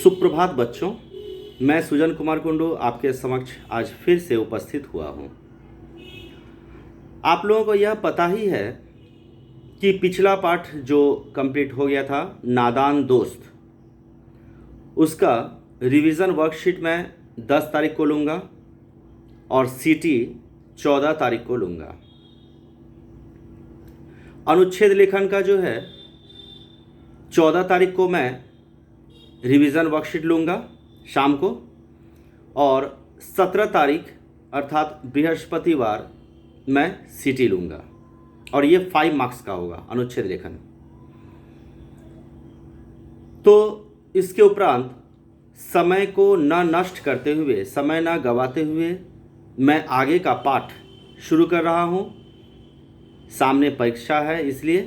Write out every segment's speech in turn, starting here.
सुप्रभात बच्चों, मैं सुजन कुमार कुंडू आपके समक्ष आज फिर से उपस्थित हुआ हूँ। आप लोगों को यह पता ही है कि पिछला पाठ जो कंप्लीट हो गया था नादान दोस्त, उसका रिवीजन वर्कशीट मैं 10 तारीख को लूँगा और सीटी 14 तारीख को लूँगा। अनुच्छेद लेखन का जो है 14 तारीख को मैं रिवीजन वर्कशीट लूँगा शाम को, और 17 तारीख अर्थात बृहस्पतिवार मैं सीटी लूँगा, और ये 5 मार्क्स का होगा अनुच्छेद लेखन। तो इसके उपरांत समय को न नष्ट करते हुए, समय न गवाते हुए मैं आगे का पाठ शुरू कर रहा हूँ। सामने परीक्षा है, इसलिए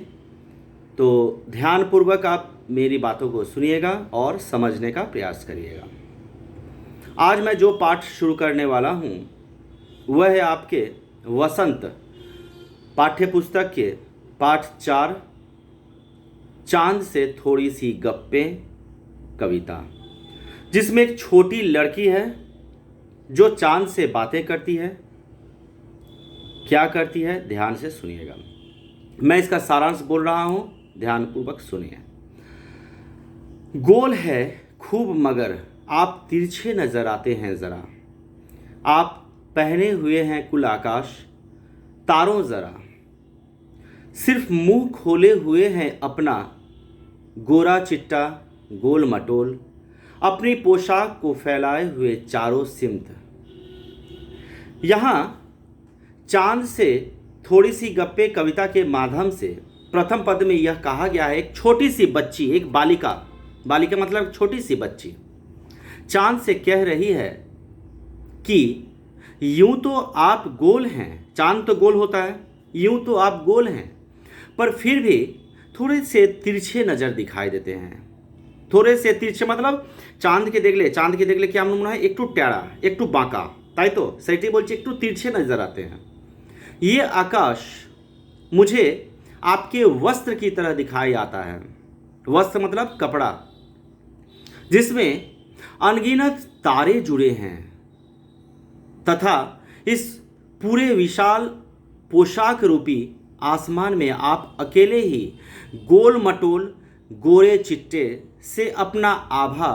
तो ध्यानपूर्वक आप मेरी बातों को सुनिएगा और समझने का प्रयास करिएगा। आज मैं जो पाठ शुरू करने वाला हूँ वह है आपके वसंत पाठ्य पुस्तक के पाठ 4 चांद से थोड़ी सी गप्पें कविता, जिसमें एक छोटी लड़की है जो चांद से बातें करती है। क्या करती है, ध्यान से सुनिएगा। मैं इसका सारांश बोल रहा हूँ, ध्यानपूर्वक सुनिए। गोल है खूब मगर आप तिरछे नजर आते हैं ज़रा, आप पहने हुए हैं कुल आकाश तारों ज़रा, सिर्फ मुंह खोले हुए हैं अपना गोरा चिट्टा गोल मटोल, अपनी पोशाक को फैलाए हुए चारों सिमत। यहाँ चांद से थोड़ी सी गप्पे कविता के माध्यम से प्रथम पद में यह कहा गया है, एक छोटी सी बच्ची, एक बालिका मतलब छोटी सी बच्ची चांद से कह रही है कि यूं तो आप गोल हैं, चांद तो गोल होता है, यूं तो आप गोल हैं, पर फिर भी थोड़े से तिरछे नज़र दिखाई देते हैं। थोड़े से तिरछे मतलब चांद के देखले क्या मने है, एकटू टेढ़ा एकटू बाँका, ताई तो सेटी बोलছে एकटू तिरछे नजर आते हैं। ये आकाश मुझे आपके वस्त्र की तरह दिखाई आता है। वस्त्र मतलब कपड़ा, जिसमें अनगिनत तारे जुड़े हैं तथा इस पूरे विशाल पोशाक रूपी आसमान में आप अकेले ही गोल मटोल गोरे चिट्टे से अपना आभा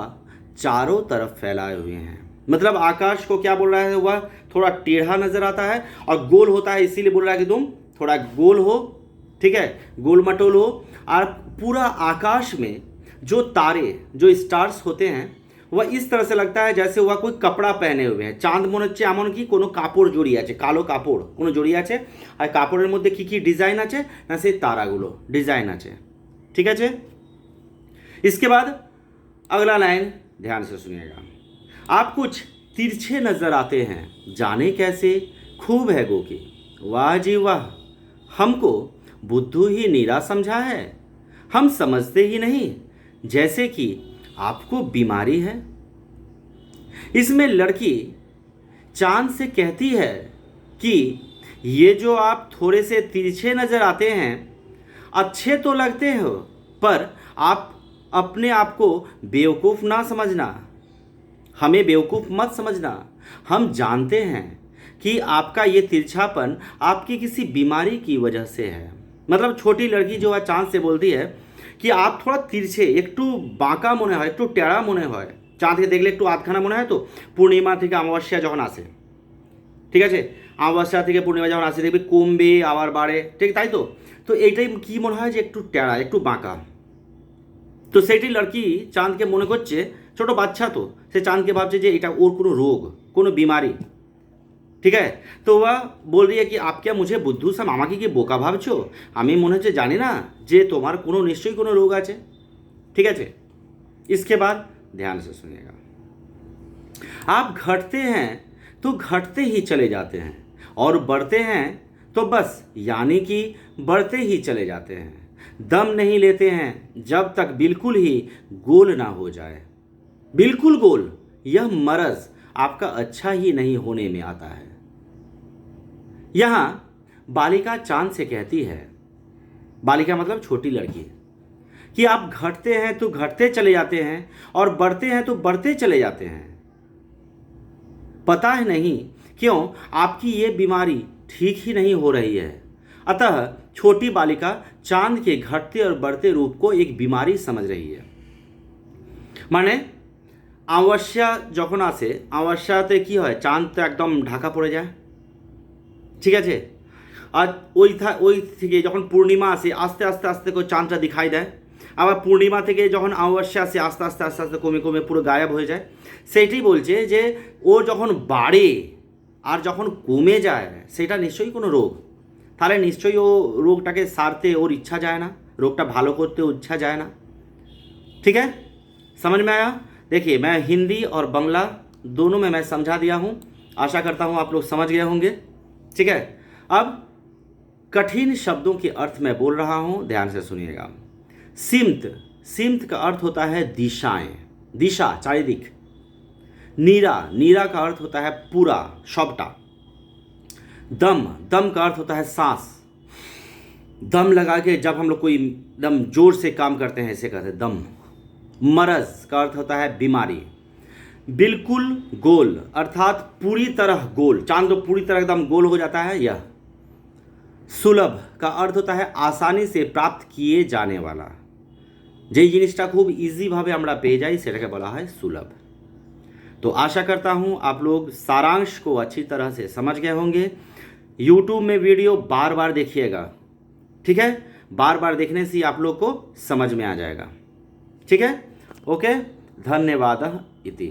चारों तरफ फैलाए हुए हैं। मतलब आकाश को क्या बोल रहा है, वह थोड़ा टेढ़ा नजर आता है और गोल होता है, इसीलिए बोल रहा है कि तुम थोड़ा गोल हो, ठीक है, गोल मटोल हो। और पूरा आकाश में जो तारे, जो स्टार्स होते हैं, वह इस तरह से लगता है जैसे वह कोई कपड़ा पहने हुए हैं। चाँद মনে হচ্ছে এমন কি কোনো কাপড় জড়িয়ে আছে, কালো কাপড় কোনো জড়িয়ে আছে, আর কাপড়ের মধ্যে কি কি ডিজাইন আছে না সেই তারাগুলো ডিজাइन আছে, ठीक है। इसके बाद अगला लाइन ध्यान से सुनिएगा। आप कुछ तिरछे नजर आते हैं, जाने कैसे खूब है गो की, वाह जी वाह, हमको बुद्धू ही नीरा समझा है, हम समझते ही नहीं जैसे कि आपको बीमारी है। इसमें लड़की चांद से कहती है कि ये जो आप थोड़े से तिरछे नजर आते हैं, अच्छे तो लगते हो, पर आप अपने आप को बेवकूफ़ ना समझना, हमें बेवकूफ़ मत समझना। हम जानते हैं कि आपका ये तिरछापन आपकी किसी बीमारी की वजह से है। मतलब छोटी लड़की जो है चांद से बोलती है कि आप थोड़ा तिरछे, एकटू बाँका मने হয়, একটু টেড়া মনে হয়, চাঁদকে দেখলে একটু আধখানা মনে হয়। তো পূর্ণিমা থেকে অমাবস্যা যখন আসে, ঠিক আছে, অমাবস্যা থেকে পূর্ণিমা যখন আসে দেখবে কমবে আবার বাড়ে, ঠিক তাই তো। তো এইটাই কি মনে হয় যে একটু টেড়া একটু বাঁকা। তো সেইটি লড়কি চাঁদকে মনে করছে, ছোট বাচ্চা তো, সে চাঁদকে ভাবছে যে এটা ওর কোনো রোগ, কোনো बीमारी, ঠিক है। तो वह बोल रही है कि आप क्या मुझे बुद्धू सम আমাকে কি বোকা ভাবছো, আমি মনে হচ্ছে জানি না যে তোমার কোনো নিশ্চয়ই কোনো রোগ আছে, ঠিক আছে। इसके बाद ध्यान से सुनिएगा। आप घटते हैं तो घटते ही चले जाते हैं, और बढ़ते हैं तो बस यानी कि बढ़ते ही चले जाते हैं, दम नहीं लेते हैं जब तक बिल्कुल ही गोल ना हो जाए। बिल्कुल गोल, यह मरज आपका अच्छा ही नहीं होने में आता है। यहाँ बालिका चांद से कहती है, बालिका मतलब छोटी लड़की, कि आप घटते हैं तो घटते चले जाते हैं और बढ़ते हैं तो बढ़ते चले जाते हैं। पता है नहीं क्यों आपकी ये बीमारी ठीक ही नहीं हो रही है। अतः छोटी बालिका चांद के घटते और बढ़ते रूप को एक बीमारी समझ रही है। মানে अमावस्या যখন আসে, अमावस्याতে কি হয়, চাঁদ তো একদম ঢাকা পড়ে যায়, ঠিক আছে। আর ওই থেকে যখন পূর্ণিমা আসে আস্তে আস্তে আস্তে করে চাঁদটা দিখাই দেয়। আবার পূর্ণিমা থেকে যখন অমাবস্যা আসে আস্তে আস্তে আস্তে আস্তে কমে কমে পুরো গায়েব হয়ে যায়। সেইটাই বলছে যে ও যখন বাড়ে আর যখন কমে যায় সেটা নিশ্চয়ই কোনো রোগ। তাহলে নিশ্চয়ই ও রোগটাকে সারতে ওর इच्छा যায় না, रोगটা ভালো করতে ওর इच्छा যায় না। ठीक है, समझ में आया? देखिए मैं हिंदी और बांग्ला दोनों में मैं समझा दिया हूँ। आशा करता हूँ आप लोग समझ गए होंगे। ठीक है, अब कठिन शब्दों के अर्थ मैं बोल रहा हूँ, ध्यान से सुनिएगा। सिमत, सिमत का अर्थ होता है दिशाएं, दिशा चारिदिक। नीरा, नीरा का अर्थ होता है पूरा सबटा। दम, दम का अर्थ होता है सांस। दम लगा के जब हम लोग कोई दम जोर से काम करते हैं इसे कहते हैं दम। मरज का अर्थ होता है बीमारी। बिल्कुल गोल अर्थात पूरी तरह गोल, चांद तो पूरी तरह एकदम गोल हो जाता है यह। सुलभ का अर्थ होता है आसानी से प्राप्त किए जाने वाला। যেই জিনিসটা খুব ইজিভাবে আমরা পেয়ে যাই সেটাকে বলা হয় सुलभ। तो आशा करता हूँ आप लोग सारांश को अच्छी तरह से समझ गए होंगे। यूट्यूब में वीडियो बार बार देखिएगा, ठीक है। बार बार देखने से ही आप लोग को समझ में आ जाएगा, ठीक है। ओके, धन्यवाद इति।